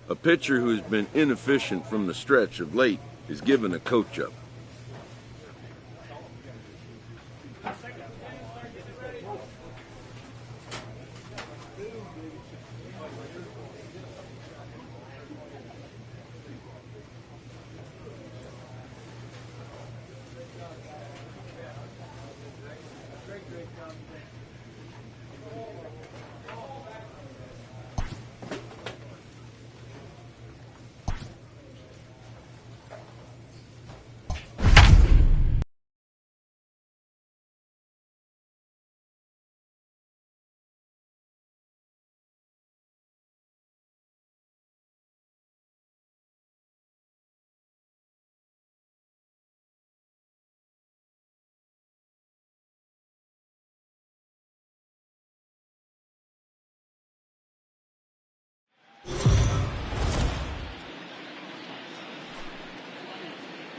A pitcher who's been inefficient from the stretch of late is given a coach up.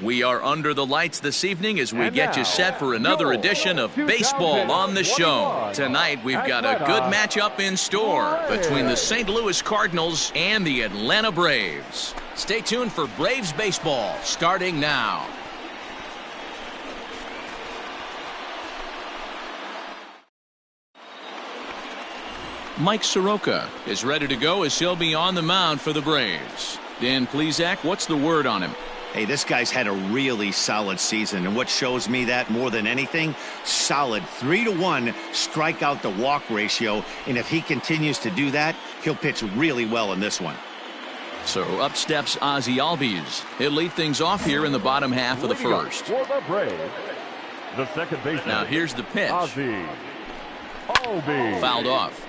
We are under the lights this evening as we get you set for another edition of Baseball on the Show. Tonight we've got a good matchup in store between the St. Louis Cardinals and the Atlanta Braves. Stay tuned for Braves baseball starting now. Mike Soroka is ready to go as he'll be on the mound for the Braves. Dan Plesac, what's the word on him? Hey, this guy's had a really solid season, and what shows me that more than anything, solid 3-to-1 strikeout to walk ratio, and if he continues to do that, he'll pitch really well in this one. So up steps Ozzie Albies. He'll lead things off here in the bottom half of the first. For the Braves, the second baseman. Now here's the pitch. Ozzie Albies. Fouled off.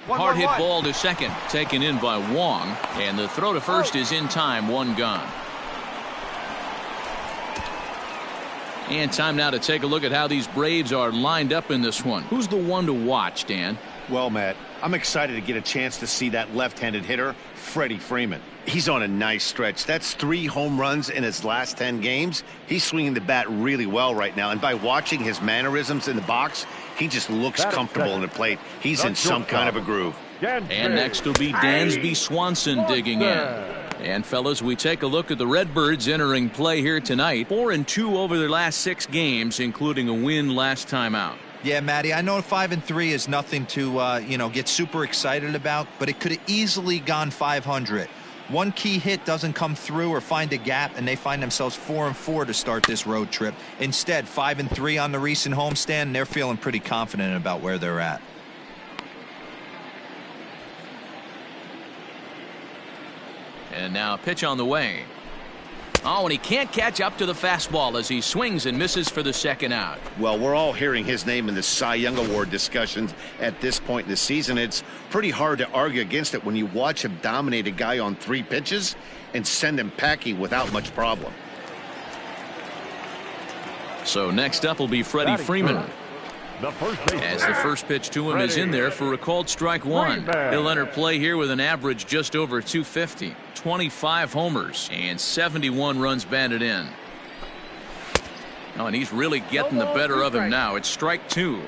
Hard hit ball to second, taken in by Wong, and the throw to first is in time, one gone. And time now to take a look at how these Braves are lined up in this one. Who's the one to watch, Dan? Well, Matt, I'm excited to get a chance to see that left-handed hitter, Freddie Freeman. He's on a nice stretch. That's 3 home runs in his last 10 games. He's swinging the bat really well right now, and by watching his mannerisms in the box, he just looks comfortable in the plate. He's in some kind of a groove. And next will be Dansby Swanson digging in. And fellas, we take a look at the Redbirds entering play here tonight. 4-2 over their last 6 games, including a win last time out. Yeah, Matty, I know 5-3 is nothing to get super excited about, but it could have easily gone 500. One key hit doesn't come through or find a gap, and they find themselves 4-4 to start this road trip. Instead, 5-3 on the recent homestand, and they're feeling pretty confident about where they're at. And now a pitch on the way. Oh, and he can't catch up to the fastball as he swings and misses for the second out. Well, we're all hearing his name in the Cy Young Award discussions at this point in the season. It's pretty hard to argue against it when you watch him dominate a guy on 3 pitches and send him packing without much problem. So next up will be Freddie Freeman. As the first pitch to him is in there for a called strike 1. He'll enter play here with an average just over 250, 25 homers, and 71 runs batted in. Oh, and he's really getting the better of him now. It's strike 2.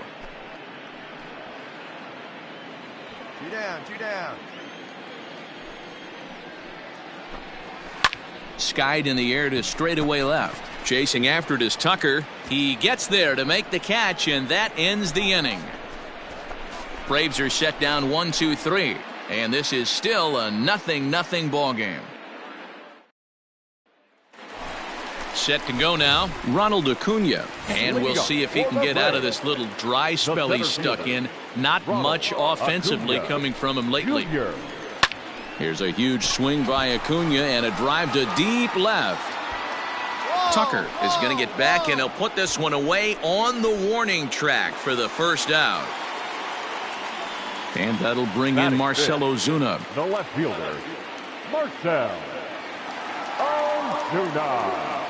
2 down, 2 down. Skied in the air to straightaway left. Chasing after it is Tucker. He gets there to make the catch, and that ends the inning. Braves are set down 1-2-3, and this is still a 0-0 ball game. Set to go now, Ronald Acuna, and we'll see if he can get out of this little dry spell he's stuck in. Not much offensively coming from him lately. Here's a huge swing by Acuna and a drive to deep left. Tucker is going to get back, and he'll put this one away on the warning track for the first out. And that'll bring in Marcell Ozuna. The left fielder, Marcell Ozuna.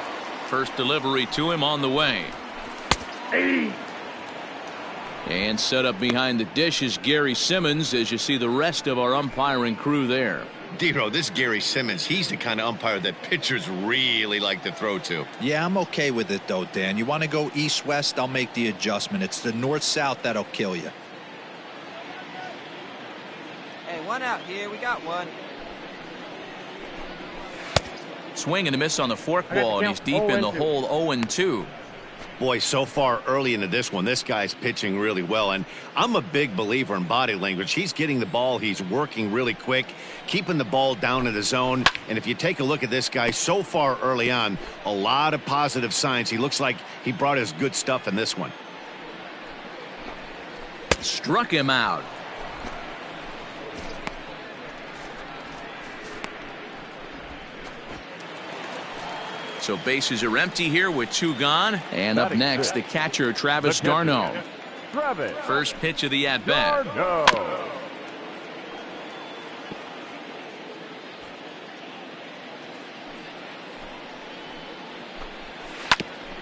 First delivery to him on the way. And set up behind the dish is Gary Simmons, as you see the rest of our umpiring crew there. Dero, this Gary Simmons, he's the kind of umpire that pitchers really like to throw to. Yeah, I'm okay with it, though, Dan. You want to go east-west, I'll make the adjustment. It's the north-south that'll kill you. Hey, 1 out here. We got 1. Swing and a miss on the forkball, and he's deep in the hole 0-2. Boy, so far early into this one, this guy's pitching really well, and I'm a big believer in body language. He's getting the ball, he's working really quick, keeping the ball down in the zone, and if you take a look at this guy so far early on, a lot of positive signs. He looks like he brought his good stuff in this one. Struck him out. So bases are empty here with 2 gone. And up next, the catcher, Travis d'Arnaud. First pitch of the at-bat.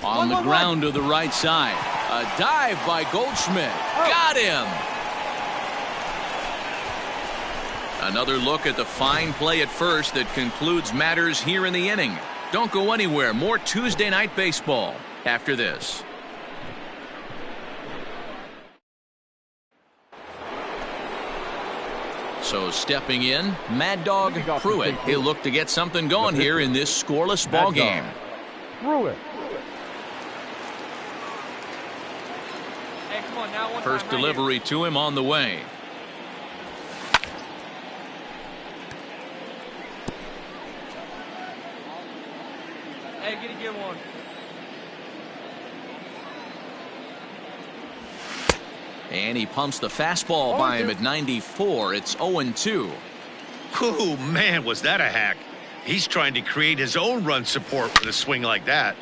On the ground to the right side. A dive by Goldschmidt. Got him. Another look at the fine play at first that concludes matters here in the inning. Don't go anywhere. More Tuesday night baseball after this. So stepping in, Mad Dog Pruitt. He'll look to get something going here in this scoreless ball game. Pruitt. Hey, come on now. First delivery to him on the way. Hey, get a good one. And he pumps the fastball by him at 94. It's 0-2. Oh, man, was that a hack. He's trying to create his own run support with a swing like that.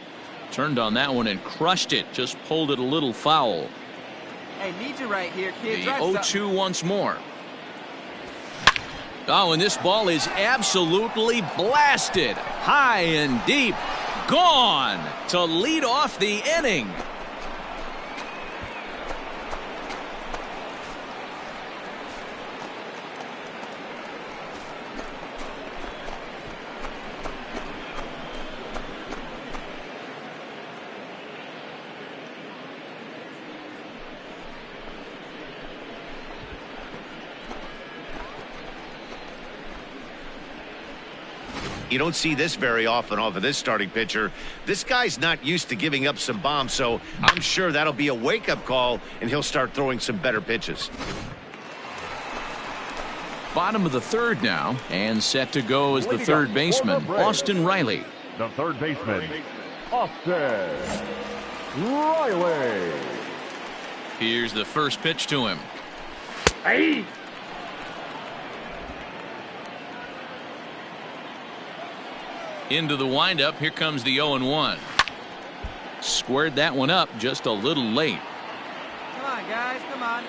Turned on that one and crushed it. Just pulled it a little foul. Hey, need you right here, kid. The 0-2 once more. Oh, and this ball is absolutely blasted. High and deep. Gone to lead off the inning. You don't see this very often off of this starting pitcher. This guy's not used to giving up some bombs, so I'm sure that'll be a wake-up call, and he'll start throwing some better pitches. Bottom of the third now, and set to go as the third baseman, Austin Riley. The third baseman, Austin Riley. Here's the first pitch to him. Into the windup. Here comes the 0-1. Squared that one up just a little late. Come on, guys. Come on.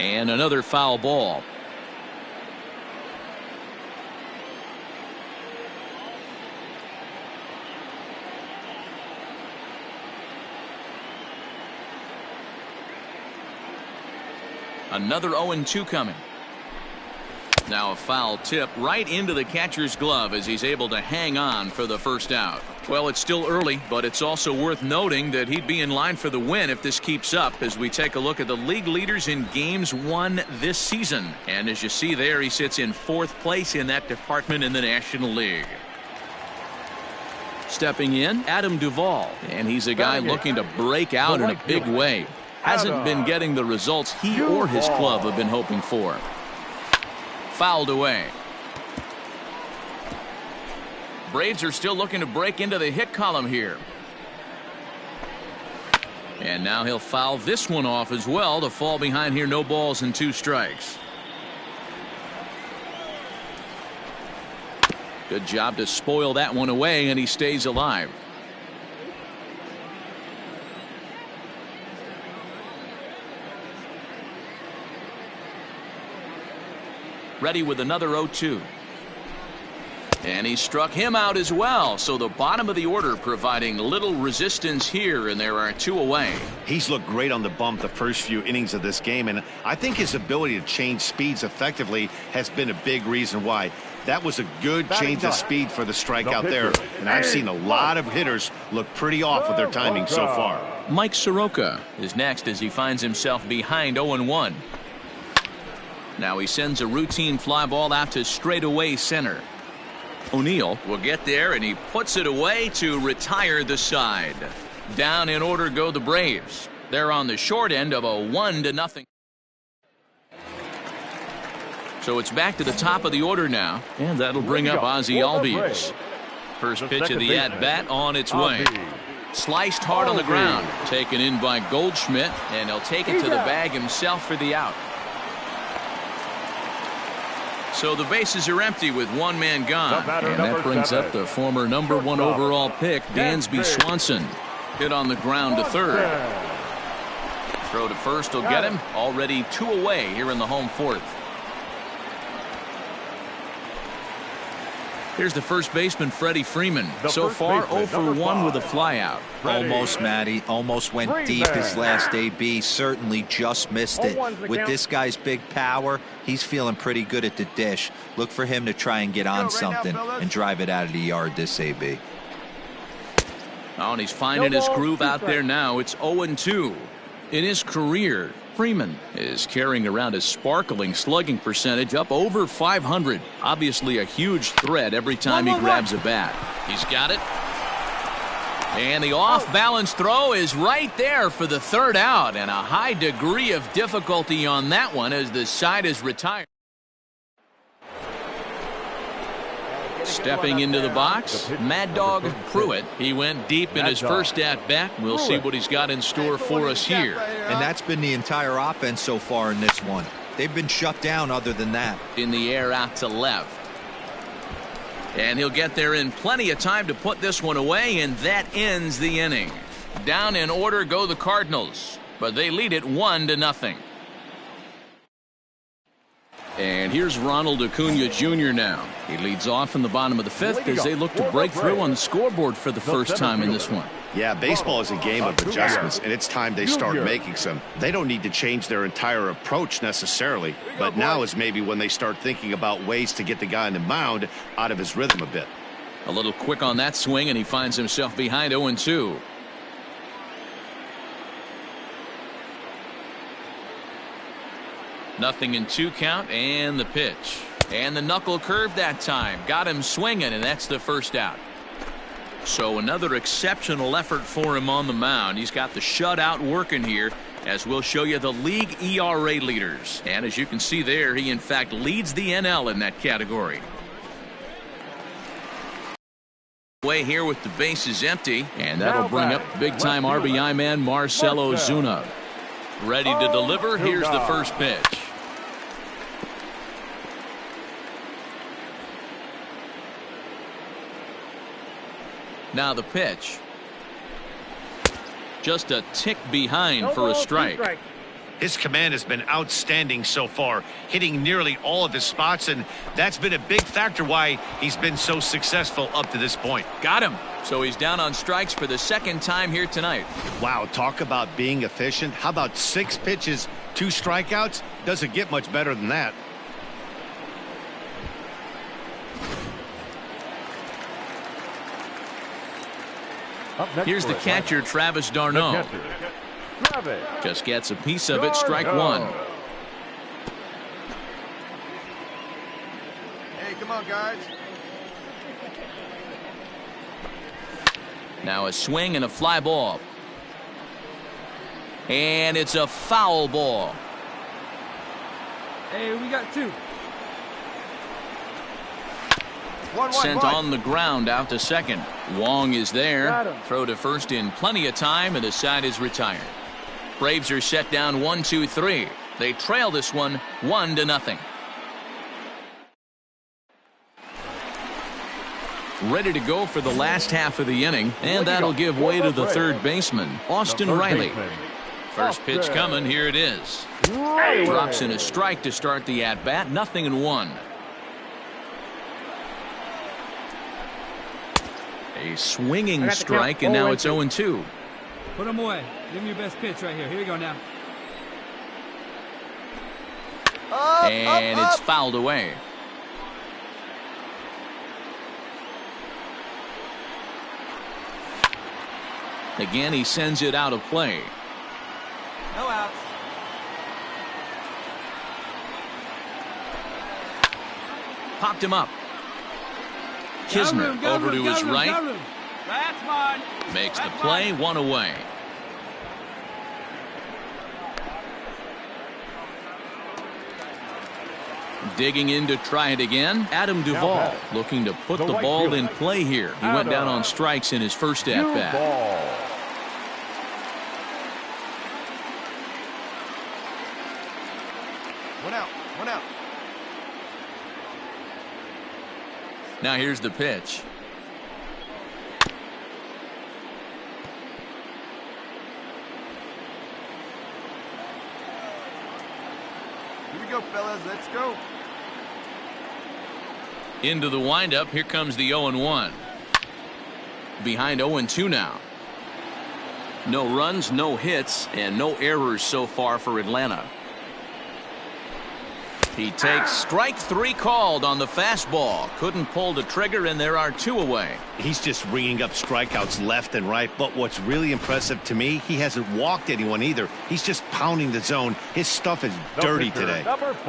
And another foul ball. Another 0-2 coming. Now a foul tip right into the catcher's glove as he's able to hang on for the first out. Well, it's still early, but it's also worth noting that he'd be in line for the win if this keeps up as we take a look at the league leaders in games won this season. And as you see there, he sits in 4th place in that department in the National League. Stepping in, Adam Duvall, and he's a guy looking to break out in a big way. Hasn't been getting the results he or his club have been hoping for. Fouled away. Braves are still looking to break into the hit column here. And now he'll foul this one off as well to fall behind here. No balls and 2 strikes. Good job to spoil that one away, and he stays alive. Ready with another 0-2. And he struck him out as well. So the bottom of the order providing little resistance here, and there are 2 away. He's looked great on the bump the first few innings of this game, and I think his ability to change speeds effectively has been a big reason why. That was a good change of speed for the strikeout there, and I've seen a lot of hitters look pretty off with their timing so far. Mike Soroka is next as he finds himself behind 0-1. Now he sends a routine fly ball out to straightaway center. O'Neill will get there, and he puts it away to retire the side. Down in order go the Braves. They're on the short end of a 1-0. So it's back to the top of the order now, and that'll bring up Ozzie Albies. First pitch of the at-bat on its way. Sliced hard on the ground. Taken in by Goldschmidt, and he'll take it to the bag himself for the out. So the bases are empty with 1 man gone. And that brings up the former #1 overall pick, Dansby Swanson. Hit on the ground to third. Throw to first will get him. Already 2 away here in the home 4th. Here's the first baseman, Freddie Freeman. So far, 0 for 1 with a flyout. Almost, Matty. Almost went deep his last AB. Certainly just missed it. With this guy's big power, he's feeling pretty good at the dish. Look for him to try and get on something and drive it out of the yard this AB. Oh, and he's finding his groove out there now. It's 0-2. In his career, Freeman is carrying around a sparkling slugging percentage up over 500. Obviously a huge threat every time he grabs a bat. He's got it. And the off-balance throw is right there for the 3rd out, and a high degree of difficulty on that one as the side is retired. Stepping into the box, Mad Dog Pruitt. He went deep in his first at-bat. We'll see what he's got in store for us here. And that's been the entire offense so far in this one. They've been shut down other than that. In the air out to left. And he'll get there in plenty of time to put this one away, and that ends the inning. Down in order go the Cardinals, but they lead it 1-0. And here's Ronald Acuna Jr. now. He leads off in the bottom of the 5th as they look to break through on the scoreboard for the first time in this one. Yeah, baseball is a game of adjustments, and it's time they start making some. They don't need to change their entire approach necessarily, but now is maybe when they start thinking about ways to get the guy on the mound out of his rhythm a bit. A little quick on that swing, and he finds himself behind 0-2. Nothing in 2 count, and the pitch. And the knuckle curve that time. Got him swinging, and that's the first out. So another exceptional effort for him on the mound. He's got the shutout working here, as we'll show you the league ERA leaders. And as you can see there, he in fact leads the NL in that category. Way here with the bases empty, and that'll bring up big-time RBI man Marcell Ozuna. Ready to deliver. Here's the first pitch. Now the pitch. Just a tick behind for a strike. His command has been outstanding so far, hitting nearly all of his spots, and that's been a big factor why he's been so successful up to this point. Got him. So he's down on strikes for the second time here tonight. Wow, talk about being efficient. How about 6 pitches, 2 strikeouts? Doesn't get much better than that. Here's the catcher, Travis d'Arnaud. Just gets a piece of it, strike 1. Hey, come on, guys. Now a swing and a fly ball. And it's a foul ball. Hey, we got 2. Sent on the ground out to second. Wong is there. Throw to first in plenty of time, and the side is retired. Braves are set down 1-2-3. They trail this one 1-0. Ready to go for the last half of the inning, and that'll give way to the third baseman, Austin Riley. First pitch coming, here it is. Drops in a strike to start the at-bat, 0-1. A swinging strike, and now it's 0-2. Put him away. Give him your best pitch right here. Here we go now. And it's fouled away. Again, he sends it out of play. No outs. Popped him up. Kisner over to his right. That's mine. Makes the play, 1 away. Digging in to try it again. Adam Duvall looking to put the ball in play here. He went down on strikes in his first at-bat. One out. Now here's the pitch. Here we go, fellas. Let's go. Into the windup. Here comes the 0-1. Behind 0-2 now. No runs, no hits, and no errors so far for Atlanta. He takes strike 3 called on the fastball. Couldn't pull the trigger, and there are 2 away. He's just ringing up strikeouts left and right, but what's really impressive to me, he hasn't walked anyone either. He's just pounding the zone. His stuff is dirty today.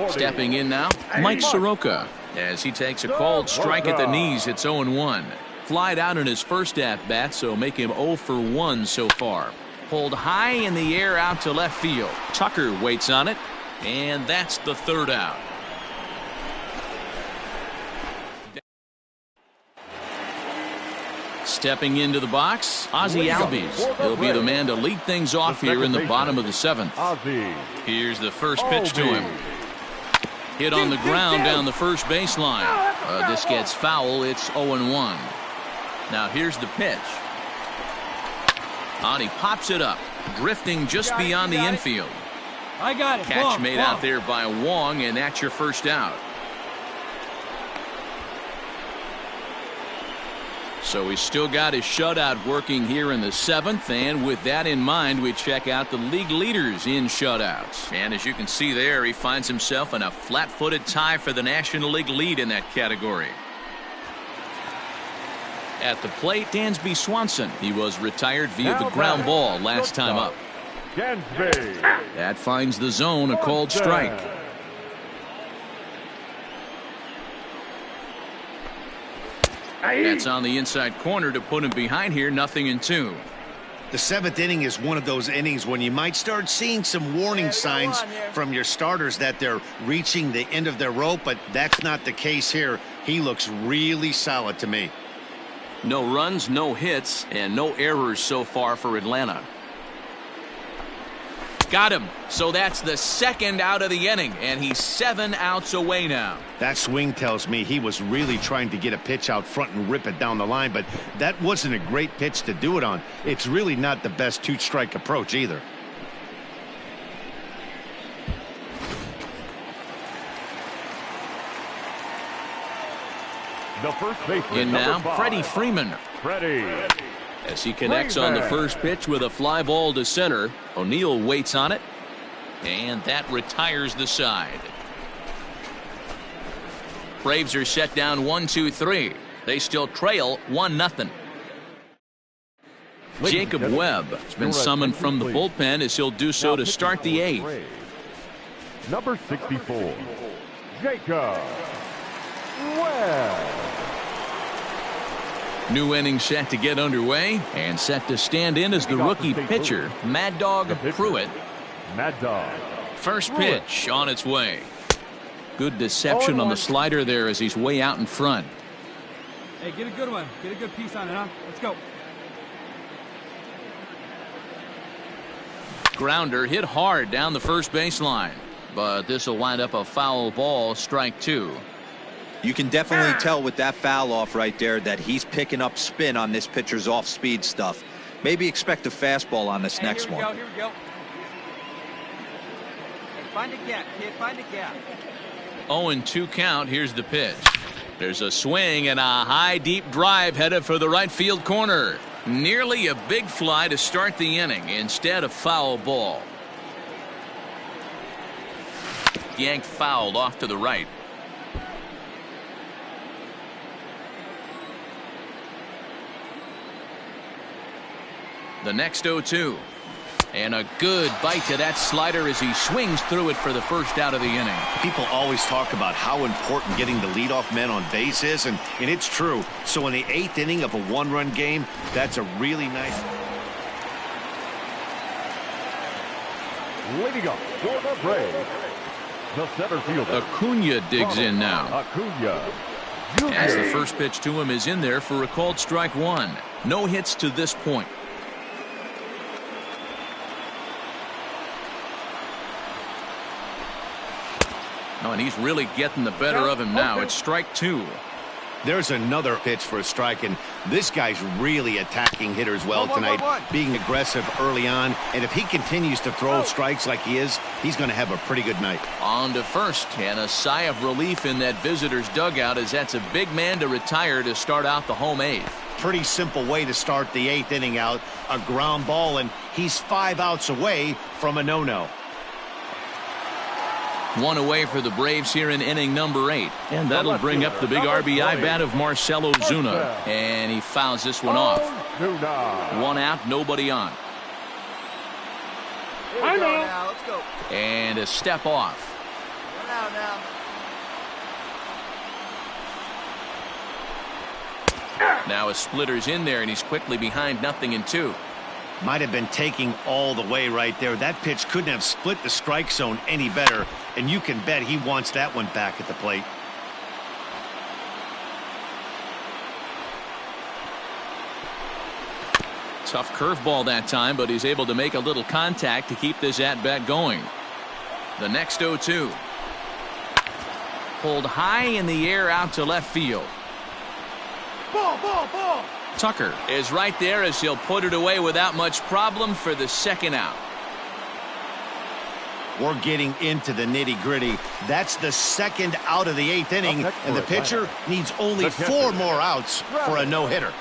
Stepping in now, Mike Soroka. As he takes a called strike at the knees, it's 0-1. Flied out in his first at-bat, so make him 0 for 1 so far. Pulled high in the air out to left field. Tucker waits on it. And that's the third out. Stepping into the box, Ozzie Albies. He'll be the man to lead things off here in the bottom of the 7th. Here's the first pitch to him. Hit on the ground down the first baseline. This gets foul. It's 0-1. Now here's the pitch. And he pops it up, drifting just beyond the infield. I got it. Catch made out there by Wong, and that's your first out. So he's still got his shutout working here in the 7th, and with that in mind, we check out the league leaders in shutouts. And as you can see there, he finds himself in a flat-footed tie for the National League lead in that category. At the plate, Dansby Swanson. He was retired via the ground ball last time up. That finds the zone, a called strike. That's on the inside corner to put him behind here, 0-2. The 7th inning is one of those innings when you might start seeing some warning signs from your starters that they're reaching the end of their rope, but that's not the case here. He looks really solid to me. No runs, no hits, and no errors so far for Atlanta. Got him. So that's the second out of the inning, and he's 7 outs away now. That swing tells me he was really trying to get a pitch out front and rip it down the line, but that wasn't a great pitch to do it on. It's really not the best two-strike approach either. The first baseman. In now, #5. Freddie Freeman. Freddie. As he connects on the first pitch with a fly ball to center. O'Neill waits on it. And that retires the side. Braves are set down 1-2-3. They still trail 1-0. Jacob Webb has been summoned from the bullpen as he'll do so to start the 8th. Number 64, Jacob Webb. New inning set to get underway and set to stand in as the rookie pitcher, Mad Dog Pruitt. Mad Dog. First pitch on its way. Good deception on the slider there as he's way out in front. Hey, get a good one. Get a good piece on it, huh? Let's go. Grounder hit hard down the first baseline, but this will wind up a foul ball, strike 2. You can definitely tell with that foul off right there that he's picking up spin on this pitcher's off-speed stuff. Maybe expect a fastball on this next one. Here we go. Hey, find a gap, kid. Find a gap. 0-2 count. Here's the pitch. There's a swing and a high deep drive headed for the right field corner. Nearly a big fly to start the inning. Instead, a foul ball. Yanked fouled off to the right. The next 0-2. And a good bite to that slider as he swings through it for the first out of the inning. People always talk about how important getting the leadoff man on base is, and it's true. So in the 8th inning of a one-run game, that's a really nice. Leading up for the Braves, the center fielder. Acuna digs in now. Acuna. As the first pitch to him is in there for a called strike 1. No hits to this point. Oh, and he's really getting the better of him now. It's strike 2. There's another pitch for a strike, and this guy's really attacking hitters well tonight, being aggressive early on. And if he continues to throw strikes like he is, he's going to have a pretty good night. On to first, and a sigh of relief in that visitor's dugout as that's a big man to retire to start out the home 8th. Pretty simple way to start the 8th inning out. A ground ball, and he's 5 outs away from a no-no. 1 away for the Braves here in inning number 8. And that'll bring up the big RBI bat of Marcell Ozuna. And he fouls this one off. 1 out, nobody on. Here we go now. Let's go. And a step off. 1 out now. Now a splitter's in there, and he's quickly behind 0-2. Might have been taking all the way right there. That pitch couldn't have split the strike zone any better, and you can bet he wants that one back at the plate. Tough curveball that time, but he's able to make a little contact to keep this at-bat going. The next 0-2. Pulled high in the air out to left field. Ball, ball, ball. Tucker is right there as he'll put it away without much problem for the second out. We're getting into the nitty-gritty. That's the second out of the 8th inning, and the pitcher needs only 4 more outs for a no-hitter.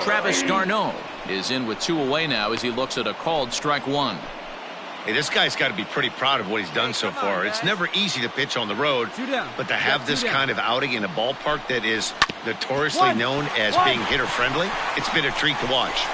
Travis d'Arnaud is in with 2 away now as he looks at a called strike 1. Hey, this guy's got to be pretty proud of what he's done so far. It's never easy to pitch on the road, but to have this kind of outing in a ballpark that is notoriously known as being hitter-friendly, it's been a treat to watch.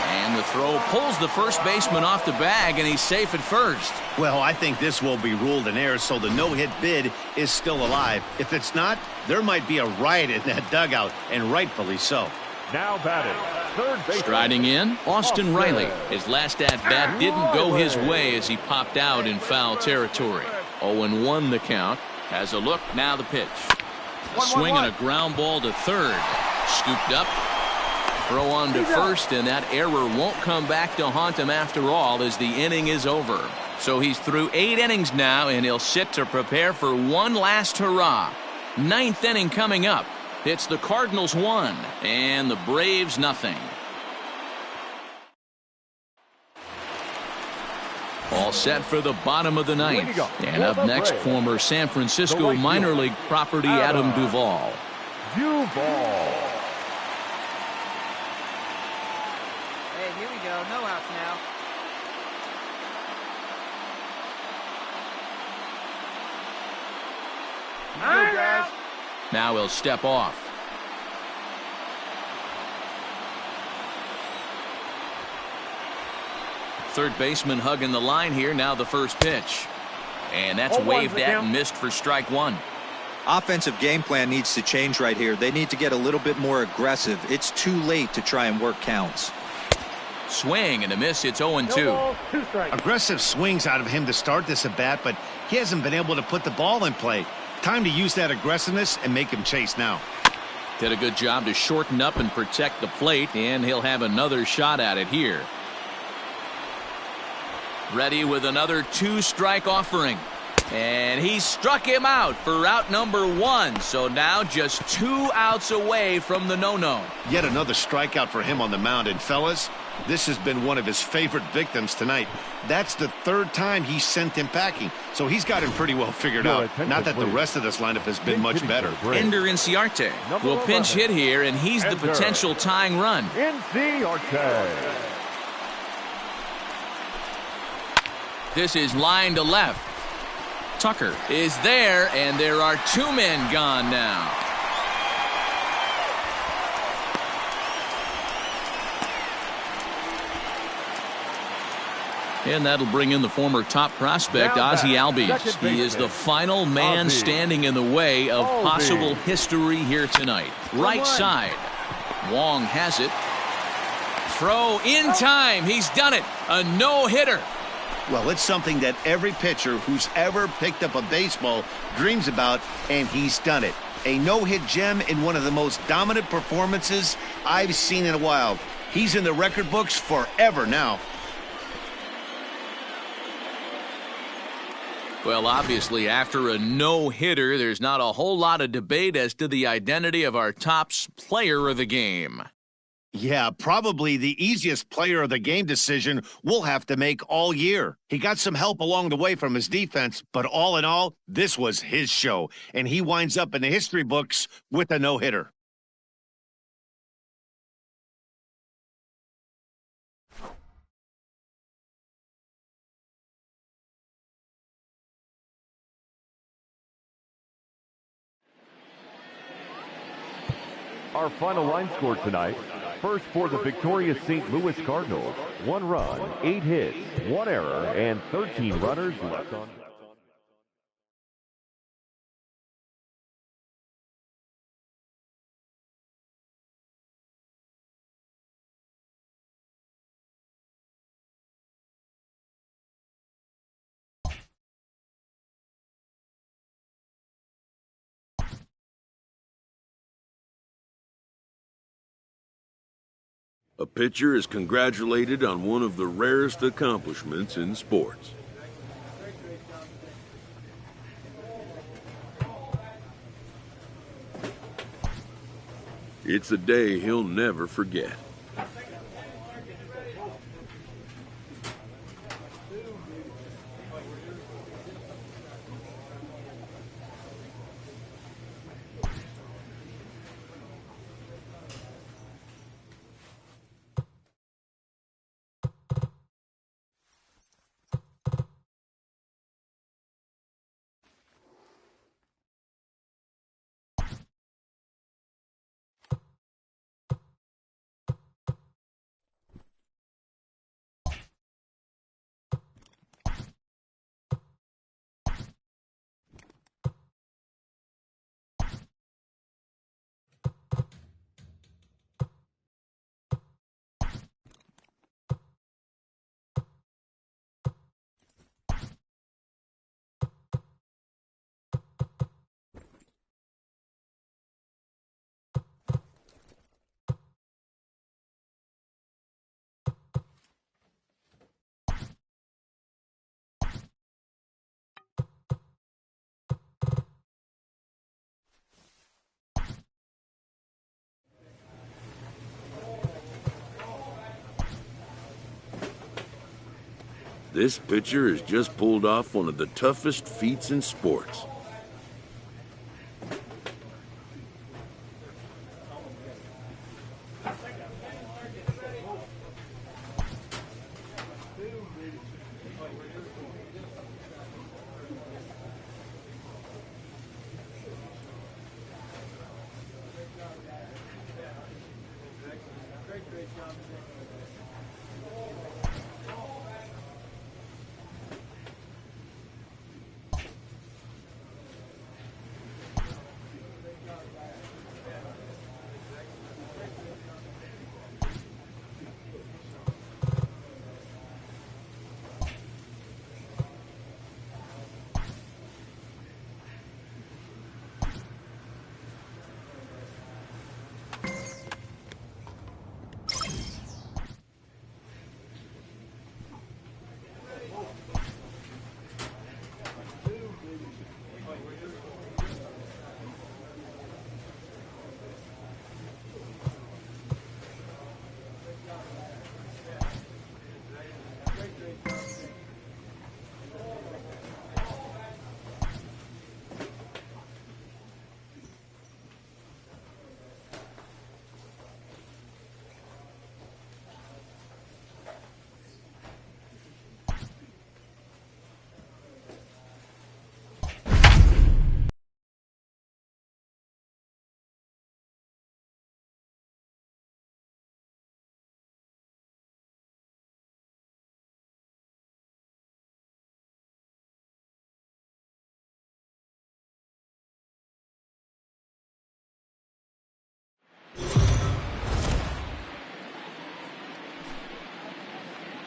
And the throw pulls the first baseman off the bag, and he's safe at first. Well, I think this will be ruled an error, so the no-hit bid is still alive. If it's not, there might be a riot in that dugout, and rightfully so. Now batting, third base. Striding in, Austin Riley. His last at-bat didn't go his way as he popped out in foul territory. 0-1 the count. Has a look, now the pitch. A swing and a ground ball to third. Scooped up. Throw on to first, and that error won't come back to haunt him after all as the inning is over. So he's through 8 innings now, and he'll sit to prepare for one last hurrah. 9th inning coming up. It's the Cardinals 1 and the Braves nothing. All set for the bottom of the 9th. And up next, former San Francisco minor league property Adam Duvall. Hey, here we go. No outs now. You good, guys? Now he'll step off. Third baseman hugging the line here. Now the first pitch. And that's waved at and missed for strike one. Offensive game plan needs to change right here. They need to get a little bit more aggressive. It's too late to try and work counts. Swing and a miss. It's 0-2. Aggressive swings out of him to start this at bat, but he hasn't been able to put the ball in play. Time to use that aggressiveness and make him chase now. Did a good job to shorten up and protect the plate, and he'll have another shot at it here. Ready with another 2-strike offering. And he struck him out for out number 1. So now just 2 outs away from the no-no. Yet another strikeout for him on the mound. And fellas, this has been one of his favorite victims tonight. That's the 3rd time he sent him packing. So he's got him pretty well figured out. Not that the rest of this lineup has been much better. Ender Inciarte will pinch hit here, and he's the potential tying run. This is line to left. Tucker is there, and there are 2 men gone now. And that'll bring in the former top prospect, Ozzie Albies. He is the final man standing in the way of possible history here tonight. Right side. Wong has it. Throw in time. He's done it. A no-hitter. Well, it's something that every pitcher who's ever picked up a baseball dreams about, and he's done it. A no-hit gem in one of the most dominant performances I've seen in a while. He's in the record books forever now. Well, obviously, after a no-hitter, there's not a whole lot of debate as to the identity of our top player of the game. Yeah, probably the easiest player of the game decision we'll have to make all year. He got some help along the way from his defense, but all in all, this was his show, and he winds up in the history books with a no-hitter. Our final line score tonight. First for the victorious St. Louis Cardinals, 1 run, 8 hits, 1 error, and 13 runners left on. A pitcher is congratulated on one of the rarest accomplishments in sports. It's a day he'll never forget. This pitcher has just pulled off one of the toughest feats in sports.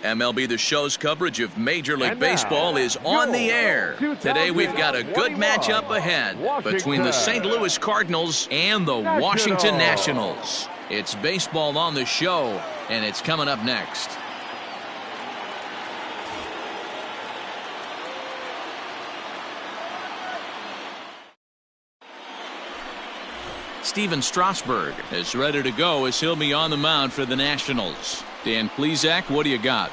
MLB The Show's coverage of Major League Baseball is on the air. Today we've got a good matchup ahead between the St. Louis Cardinals and the Washington Nationals. It's baseball on the show, and it's coming up next. Steven Strasburg is ready to go as he'll be on the mound for the Nationals. Dan Plesac, what do you got?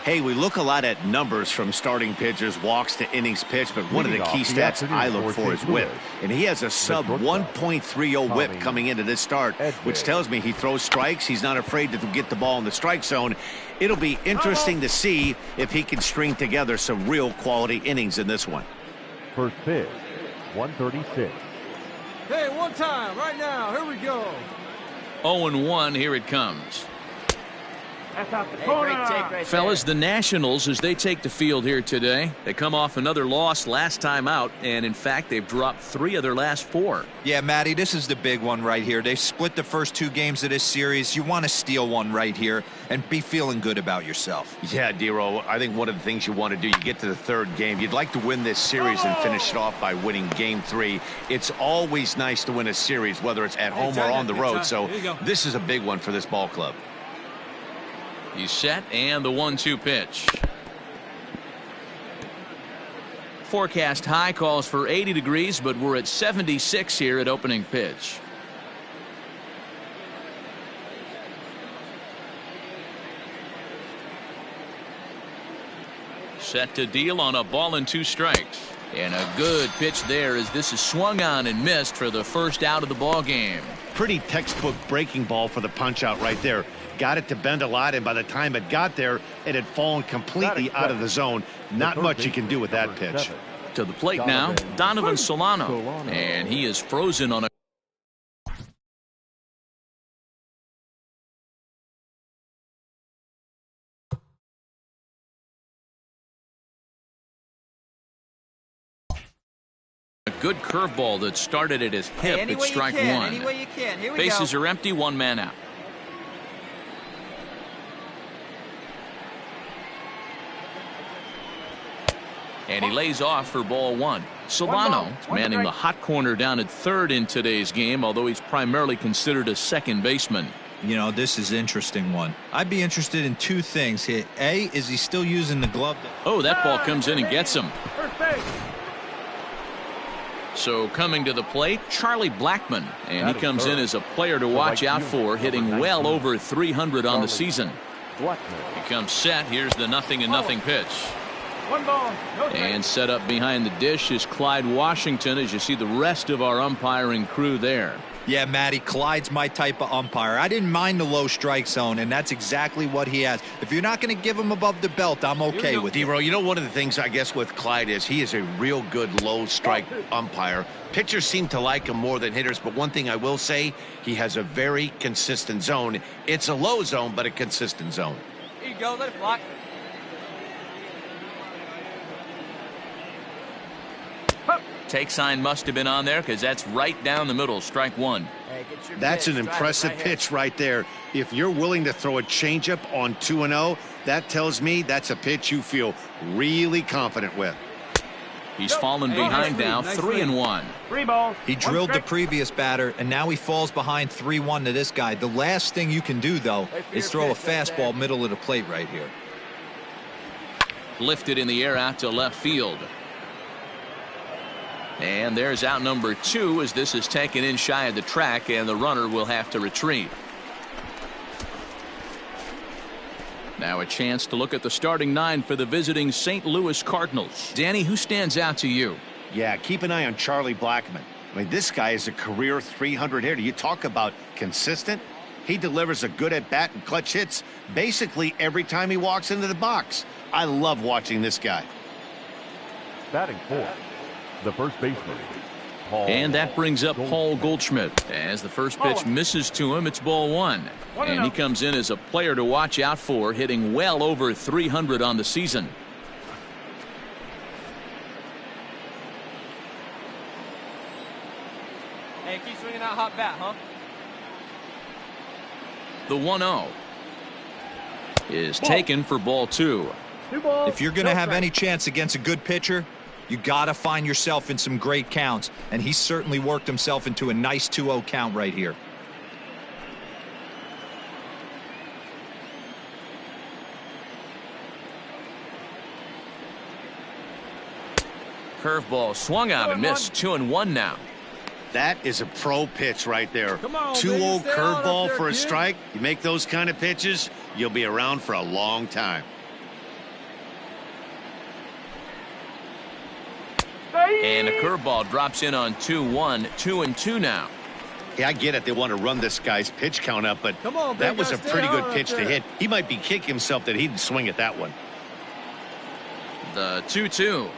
Hey, we look a lot at numbers from starting pitchers, walks to innings pitched, but one of the key stats I look for is whip. And he has a sub 1.30 whip coming into this start, which tells me he throws strikes. He's not afraid to get the ball in the strike zone. It'll be interesting to see if he can string together some real quality innings in this one. First pitch, 136. Hey, one time, right now. Here we go. 0-1, here it comes. Hey, great take right Fellas, there. the Nationals, as they take the field here today, they come off another loss last time out, and in fact, they've dropped 3 of their last 4. Yeah, Matty, this is the big one right here. They've split the first 2 games of this series. You want to steal one right here and be feeling good about yourself. Yeah, Dero, I think one of the things you want to do, you get to the 3rd game, you'd like to win this series and finish it off by winning game 3. It's always nice to win a series, whether it's at home or on the road, so this is a big one for this ball club. He's set, and the 1-2 pitch. Forecast high calls for 80 degrees, but we're at 76 here at opening pitch. Set to deal on a ball and 2 strikes. And a good pitch there as this is swung on and missed for the first out of the ball game. Pretty textbook breaking ball for the punch out right there. Got it to bend a lot, and by the time it got there, it had fallen completely out of the zone. Not much you can do with that pitch. To the plate now, Donovan Solano. And he is frozen on a good curveball that started at his hip at strike 1. Any way you can. Here we Bases go. are empty, 1 man out. And he lays off for ball 1. Solano manning the hot corner down at 3rd in today's game, although he's primarily considered a second baseman. You know, this is an interesting one. I'd be interested in 2 things here. A, is he still using the glove? Oh, that ball comes in and gets him. So coming to the plate, Charlie Blackmon, and he comes in as a player to watch out for, hitting well over 300 on the season. Blackman. He comes set. Here's the 0-0 pitch. 1 ball, no strike. And set up behind the dish is Clyde Washington, as you see the rest of our umpiring crew there. Yeah, Matty, Clyde's my type of umpire. I didn't mind the low strike zone, and that's exactly what he has. If you're not going to give him above the belt, I'm okay with it. D-Row, you know, one of the things I guess with Clyde is he is a real good low strike umpire. Pitchers seem to like him more than hitters, but one thing I will say, he has a very consistent zone. It's a low zone, but a consistent zone. Here you go, let it block. Take sign must have been on there because that's right down the middle. Strike one. Hey, get your That's pitch. an impressive Right here. pitch right there. If you're willing to throw a changeup on 2-0, that tells me that's a pitch you feel really confident with. He's fallen behind now, 3-1. 3 balls. He drilled the strike. previous batter, and now he falls behind 3-1 to this guy. The last thing you can do, though, is throw a fastball middle of the plate right here. Lifted in the air out to left field. And there's out number 2 as this is taken in shy of the track, and the runner will have to retreat. Now a chance to look at the starting 9 for the visiting St. Louis Cardinals. Danny, who stands out to you? Yeah, keep an eye on Charlie Blackman. I mean, this guy is a career 300 hitter. You talk about consistent. He delivers a good at-bat and clutch hits basically every time he walks into the box. I love watching this guy. Batting fourth, the first baseman, Paul. And that brings up Paul Goldschmidt. As the first pitch misses to him, it's ball 1. And he comes in as a player to watch out for, hitting well over 300 on the season. Hey, keep swinging that hot bat, huh? The 1-0 is taken for ball 2. 2 balls. If you're going to have any chance against a good pitcher, you got to find yourself in some great counts, and he certainly worked himself into a nice 2-0 count right here. Curveball swung out and missed. 2-1 now. That is a pro pitch right there. Come on, 2-0 baby, stay on up curveball there, for a kid. strike. You make those kind of pitches, you'll be around for a long time. And a curveball drops in on 2-1. 2-2 now. Yeah, I get it. They want to run this guy's pitch count up, but Come on, that big was guy, a stay pretty on good up pitch to there. hit. He might be kicking himself that he didn't swing at that one. The 2-2.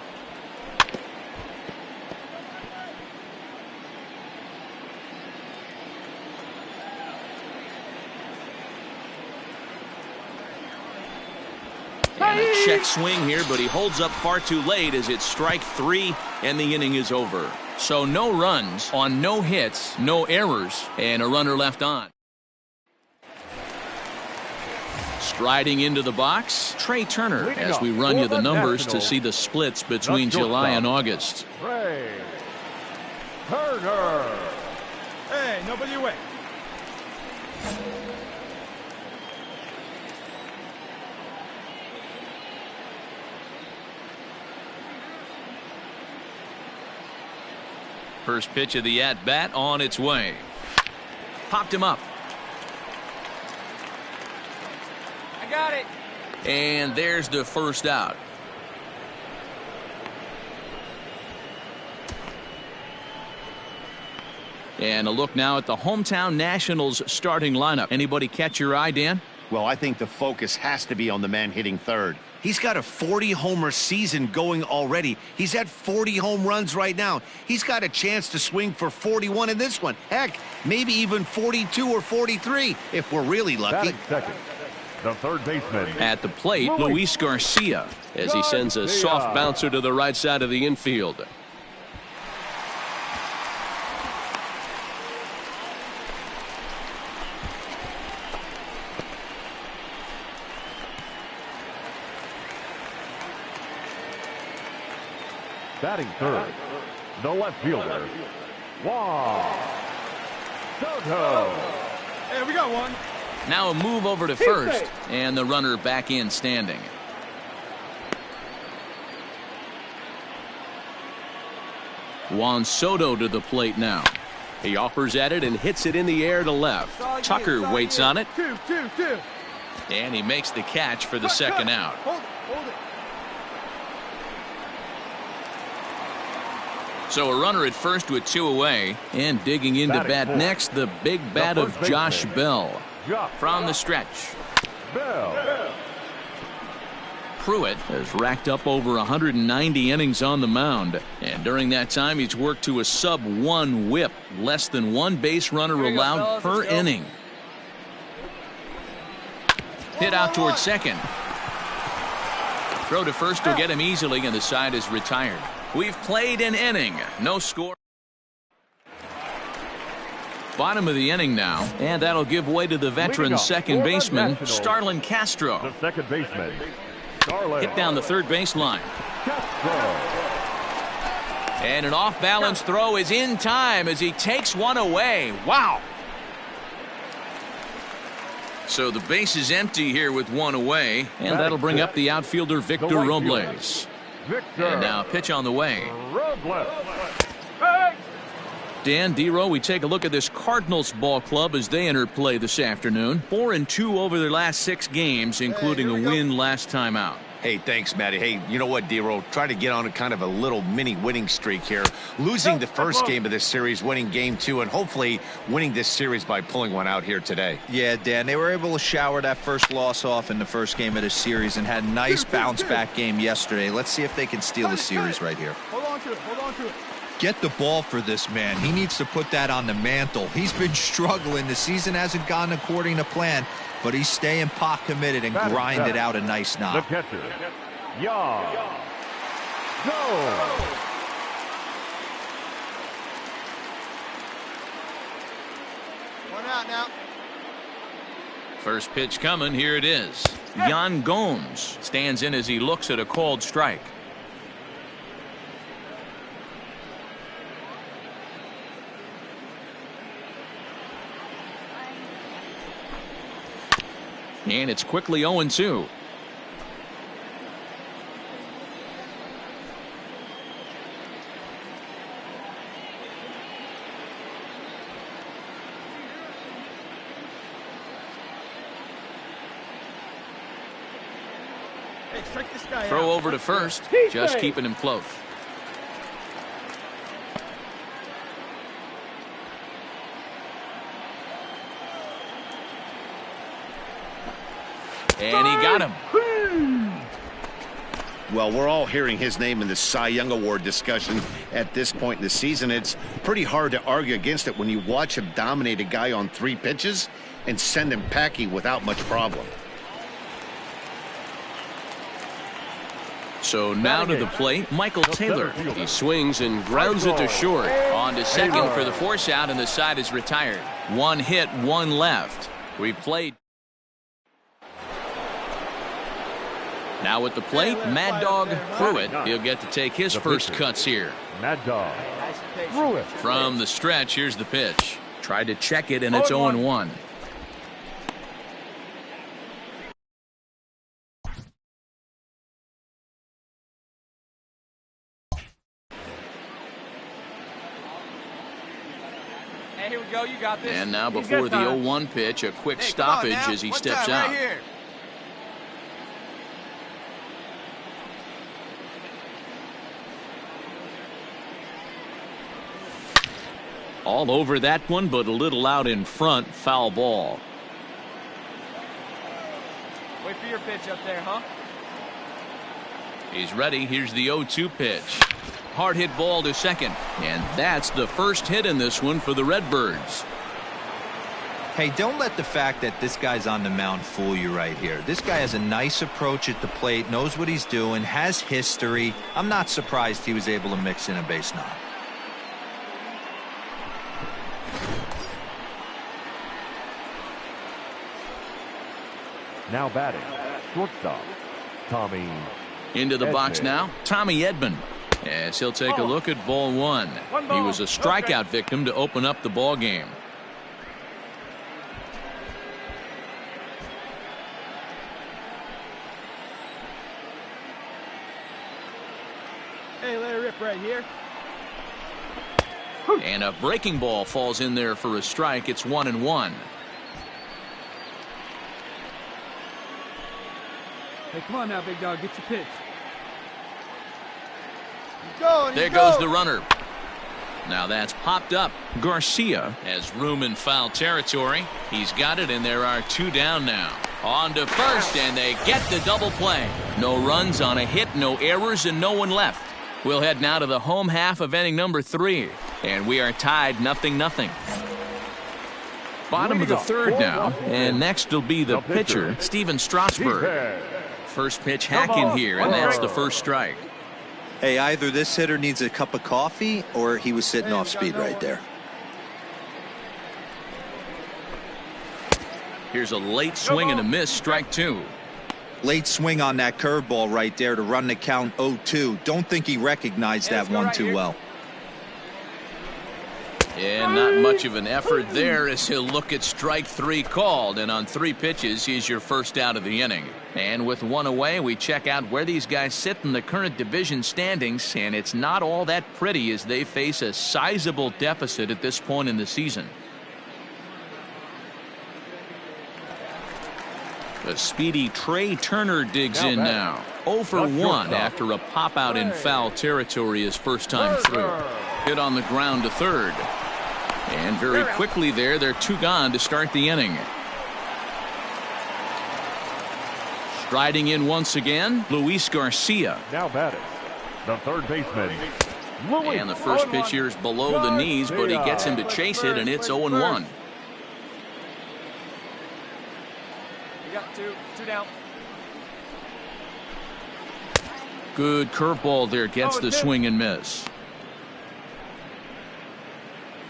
And a check swing here, but he holds up far too late as it's strike 3 and the inning is over. So no runs on no hits, no errors, and a runner left on. Striding into the box, Trey Turner, as we run you the numbers to see the splits between July and August. Trey Turner. Hey, nobody away. First pitch of the at-bat on its way. Popped him up. I got it. And there's the first out. And a look now at the hometown Nationals starting lineup. Anybody catch your eye, Dan? Well, I think the focus has to be on the man hitting third. He's got a 40-homer season going already. He's at 40 home runs right now. He's got a chance to swing for 41 in this one. Heck, maybe even 42 or 43 if we're really lucky. Batting second, the third baseman. At the plate, Luis Garcia, as he sends a soft bouncer to the right side of the infield. Batting third, the left fielder, Juan Soto. Hey, we got one. Now a move over to first, and the runner back in standing. Juan Soto to the plate now. He offers at it and hits it in the air to left. Tucker waits on it. 2-2-2. And he makes the catch for the second out. Hold it. So a runner at first with 2 away. And digging into bat next, the big bat of Josh Bell. From the stretch. Pruitt has racked up over 190 innings on the mound. And during that time, he's worked to a sub-1 whip. Less than 1 base runner allowed per inning. Hit out towards second. Throw to first will get him easily, and the side is retired. We've played an inning. No score. Bottom of the inning now, and that'll give way to the veteran second baseman, Starlin Castro. The second baseman, Hit down the third baseline. And an off-balance throw is in time as he takes one away. Wow. So the base is empty here with 1 away, and that'll bring up the outfielder Victor Robles. And now pitch on the way. Dan Dero, we take a look at this Cardinals ball club as they enter play this afternoon. 4-2 over their last 6 games, including a win last time out. Hey, thanks, Matty. Hey, you know what, Dero? Try to get on a kind of a little mini winning streak here. Losing the first game of this series, winning game 2, and hopefully winning this series by pulling one out here today. Yeah, Dan, they were able to shower that first loss off in the first game of this series and had a nice bounce-back game yesterday. Let's see if they can steal the series right here. Hold on to it. Get the ball for this man. He needs to put that on the mantle. He's been struggling. The season hasn't gone according to plan, but he's staying pot committed and grinded out a nice The knock. catcher, Go! One out now. First pitch coming. Here it is. Yan Gomes stands in as he looks at a called strike. And it's quickly 0-2. Hey, strike this guy Throw out. over to first, just keeping him close. And he got him. Well, we're all hearing his name in the Cy Young Award discussion at this point in the season. It's pretty hard to argue against it when you watch him dominate a guy on 3 pitches and send him packing without much problem. So now to the plate, Michael Taylor. He swings and grounds it to short. On to second for the force out, and the side is retired. 1 hit, 1 left. We played. Now at the plate, Mad Dog Pruitt. He'll get to take his first cuts here. Mad Dog Pruitt. From the stretch, here's the pitch. Tried to check it, and it's 0-1. Hey, here we go. You got this. And now before the 0-1 pitch, a quick Hey, come on stoppage now. as he One steps time out. right here. All over that one, but a little out in front. Foul ball. Wait for your pitch up there, huh? He's ready. Here's the 0-2 pitch. Hard hit ball to second. And that's the first hit in this one for the Redbirds. Hey, don't let the fact that this guy's on the mound fool you right here. This guy has a nice approach at the plate, knows what he's doing, has history. I'm not surprised he was able to mix in a base knock. Now batting, shortstop, Tommy. Into the box Edman. now, Tommy Edman. As he'll take a look at ball 1. He was a strikeout victim to open up the ball game. Hey, let it rip right here. And a breaking ball falls in there for a strike. It's 1-1. Hey, come on now, big dog. Get your pitch. There goes the runner. Now that's popped up. Garcia has room in foul territory. He's got it, and there are 2 down now. On to first, and they get the double play. No runs on a hit, no errors, and no one left. We'll head now to the home half of inning number 3, and we are tied 0-0. Bottom of the 3rd now, and next will be the pitcher, Steven Strasburg. First pitch hacking here, and that's the first strike. Hey, either this hitter needs a cup of coffee or he was sitting off speed right there. Here's a late swing and a miss, strike 2. Late swing on that curveball right there to run the count 0-2. Don't think he recognized that one too well. And not much of an effort there as he'll look at strike 3 called, and on 3 pitches he's your first out of the inning. And with 1 away, we check out where these guys sit in the current division standings, and it's not all that pretty as they face a sizable deficit at this point in the season. The speedy Trey Turner digs in now. 0 for 1 after a pop out in foul territory his first time through. Hit on the ground to third. And very quickly there, they're 2 gone to start the inning. Striding in once again, Luis Garcia. Now batting, the third baseman. And the first pitch here is below the knees, but he gets him to chase it, and it's 0-1. You got two down. Good curveball there, gets the swing and miss.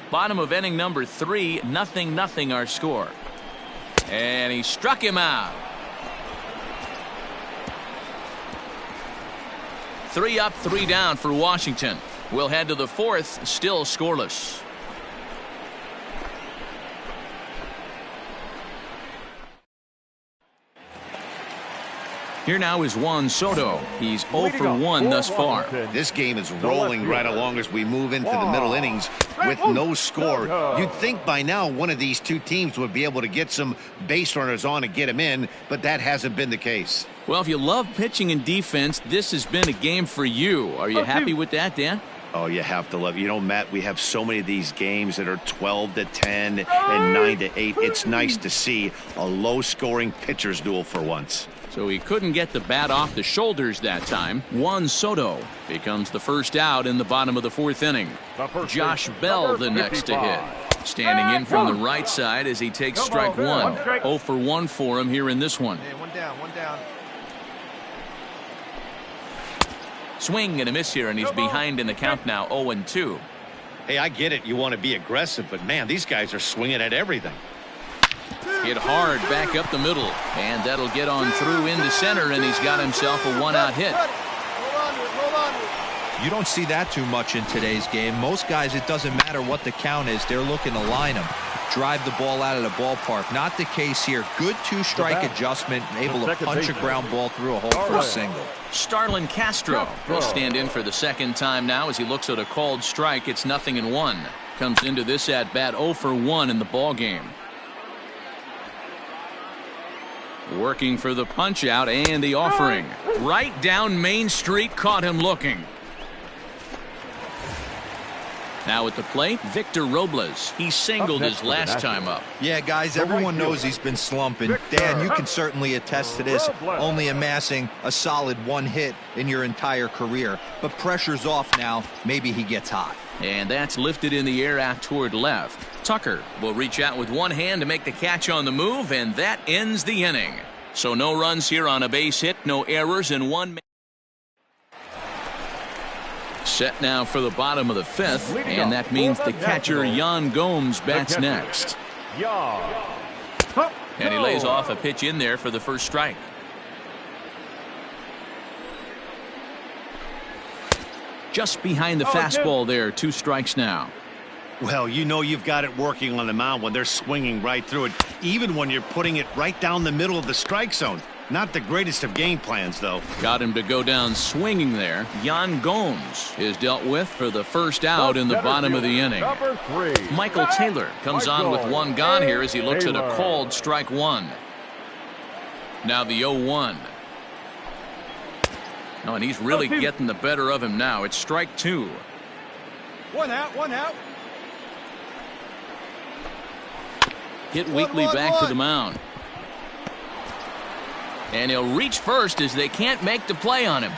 Bottom of inning number 3, 0-0 our score. And he struck him out. 3 up, 3 down for Washington. We'll head to the 4th, still scoreless. Here now is Juan Soto. He's 0 for 1 thus far. This game is rolling right along as we move into the middle innings with no score. You'd think by now one of these 2 teams would be able to get some base runners on and get them in, but that hasn't been the case. Well, if you love pitching and defense, this has been a game for you. Are you happy with that, Dan? Oh, you have to love it. You know, Matt, we have so many of these games that are 12-10 and 9-8. It's nice to see a low-scoring pitcher's duel for once. So he couldn't get the bat off the shoulders that time. Juan Soto becomes the first out in the bottom of the 4th inning. Josh Bell the next to hit. Standing in from the right side as he takes strike 1. 0 for 1 for him here in this one. Hey, one down. Swing and a miss here, and he's behind in the count now, 0-2. Hey, I get it. You want to be aggressive, but man, these guys are swinging at everything. Hit hard back up the middle, and that'll get on through into center, and he's got himself a 1-out hit. You don't see that too much in today's game. Most guys, it doesn't matter what the count is. They're looking to line them, drive the ball out of the ballpark. Not the case here. Good 2-strike adjustment, able to punch a ground ball through a hole for a single. Starlin Castro will stand in for the 2nd time now as he looks at a called strike. It's 0-1. Comes into this at bat 0 for 1 in the ball game. Working for the punch out and the offering. Right down Main Street, caught him looking. Now at the plate, Victor Robles. He singled his last time up. Yeah, guys, everyone knows he's been slumping. Dan, you can certainly attest to this, only amassing a solid 1 hit in your entire career. But pressure's off now. Maybe he gets hot. And that's lifted in the air out toward left. Tucker will reach out with one hand to make the catch on the move, and that ends the inning. So no runs here on a base hit, no errors, and 1. Set now for the bottom of the 5th, and that means the catcher Yan Gomes bats next. And he lays off a pitch in there for the first strike. Just behind the fastball there, 2 strikes now. Well, you know you've got it working on the mound when they're swinging right through it, even when you're putting it right down the middle of the strike zone. Not the greatest of game plans, though. Got him to go down swinging there. Yan Gomes is dealt with for the first out in the bottom of the inning. Michael Taylor comes on with 1 gone here as he looks at a called strike 1. Now the 0-1. Oh, and he's really getting the better of him now. It's strike 2. 1 out, 1 out. Hit weakly back to the mound. And he'll reach first as they can't make the play on him.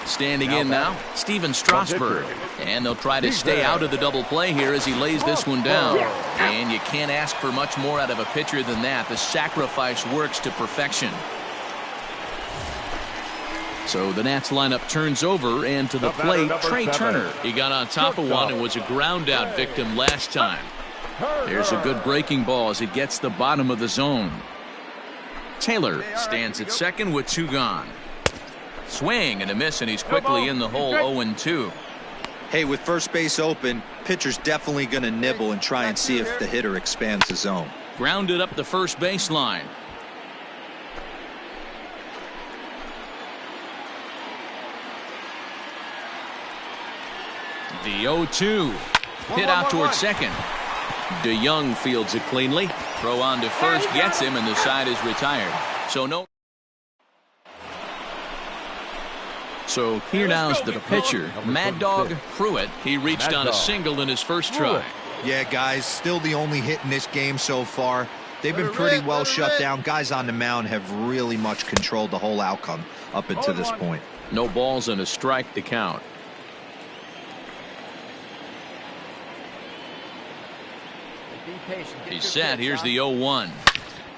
Standing in now, Steven Strasburg. And they'll try to stay out of the double play here as he lays this one down. And you can't ask for much more out of a pitcher than that. The sacrifice works to perfection. So the Nats lineup turns over, and to the plate, Trey Turner. He got on top of one and was a ground out victim last time. There's a good breaking ball as it gets the bottom of the zone. Taylor stands at second with 2 gone. Swing and a miss, and he's quickly in the hole 0-2. Hey, with first base open, pitcher's definitely going to nibble and try and see if the hitter expands the zone. Grounded up the first baseline. The 0-2. Hit out towards second. DeYoung fields it cleanly. Throw on to first gets him, and the side is retired. So here now's the pitcher, Mad Dog Pruitt. He reached on a single in his first try. Yeah, guys, still the only hit in this game so far. They've been pretty well shut down. Guys on the mound have really much controlled the whole outcome up until this point. No balls and a strike to count. He's set. Here's the 0-1.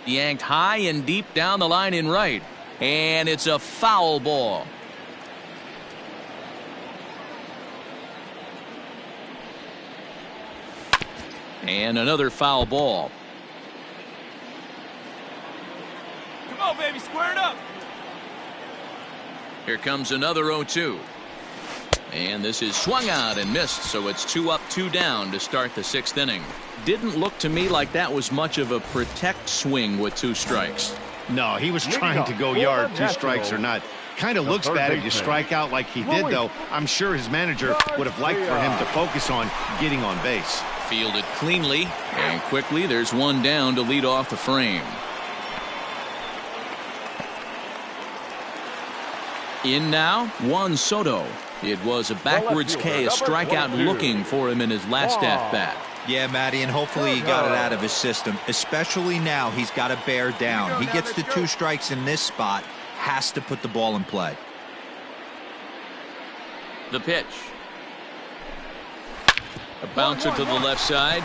Yanked high and deep down the line in right. And it's a foul ball. And another foul ball. Come on, baby, square it up. Here comes another 0-2. And this is swung out and missed, so it's 2 up, 2 down to start the 6th inning. Didn't look to me like that was much of a protect swing with 2 strikes. No, he was trying to go yard, 2 strikes or not. Kind of looks bad if you strike out like he did, though. I'm sure his manager would have liked for him to focus on getting on base. Fielded cleanly, and quickly there's 1 down to lead off the frame. In now, Juan Soto. It was a backwards K, a strikeout looking for him in his last at-bat. Yeah, Matty, and hopefully he got it out of his system. Especially now, he's got to bear down. He gets the 2 strikes in this spot, has to put the ball in play. The pitch. A bouncer to the left side.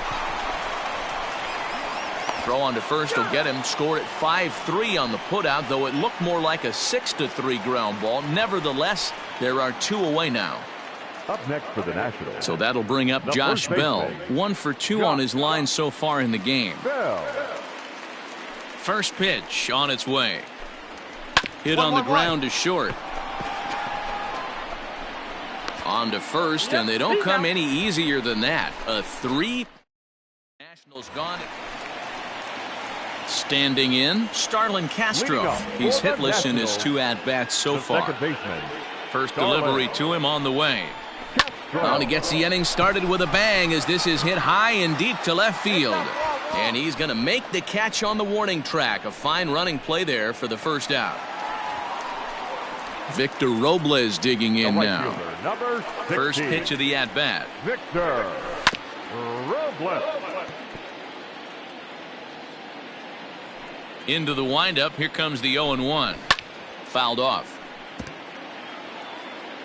Throw on to first will get him. Scored at 5-3 on the putout, though it looked more like a 6-3 ground ball. Nevertheless, there are 2 away now. Up next for the Nationals. So that'll bring up Josh Bell. 1 for 2 on his line so far in the game. First pitch on its way. Hit on the ground to short. On to first, and they don't come any easier than that. A 3. Nationals gone. Standing in, Starlin Castro. He's hitless in his 2 at-bats so far. First delivery to him on the way. Well, he gets the inning started with a bang as this is hit high and deep to left field. And he's going to make the catch on the warning track. A fine running play there for the first out. Victor Robles digging in now. First pitch of the at-bat. Victor Robles. Into the windup. Here comes the 0-1. Fouled off.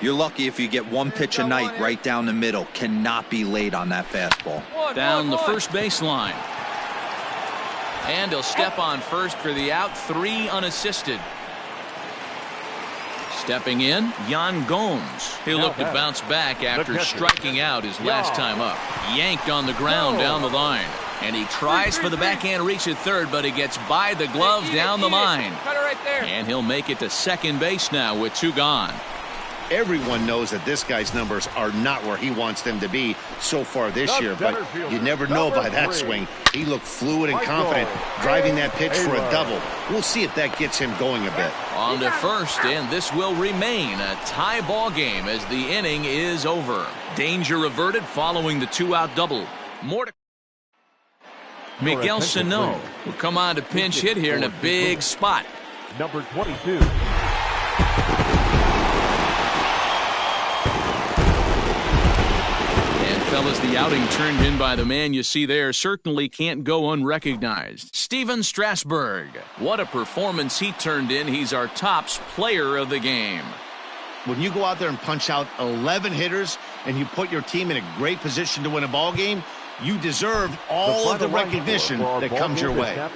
You're lucky if you get 1 pitch a night right down the middle. Cannot be late on that fastball. Down the first baseline. And he'll step on first for the out. 3 unassisted. Stepping in, Yan Gomes. He'll look to bounce back after striking out his last time up. Yanked on the ground down the line. And he tries for the backhand reach at third, but he gets by the glove down the line. And he'll make it to second base now with 2 gone. Everyone knows that this guy's numbers are not where he wants them to be so far this year, but you never know by that swing. He looked fluid and confident, driving that pitch for a double. We'll see if that gets him going a bit. On to first, and this will remain a tie ball game as the inning is over. Danger averted following the 2-out double. More to Miguel attention, Sano please. will come on to pinch hit here in a big spot. Number 22. And fellas, the outing turned in by the man you see there certainly can't go unrecognized. Steven Strasburg. What a performance he turned in. He's our tops player of the game. When you go out there and punch out 11 hitters and you put your team in a great position to win a ball game, you deserve all of the recognition that comes your way.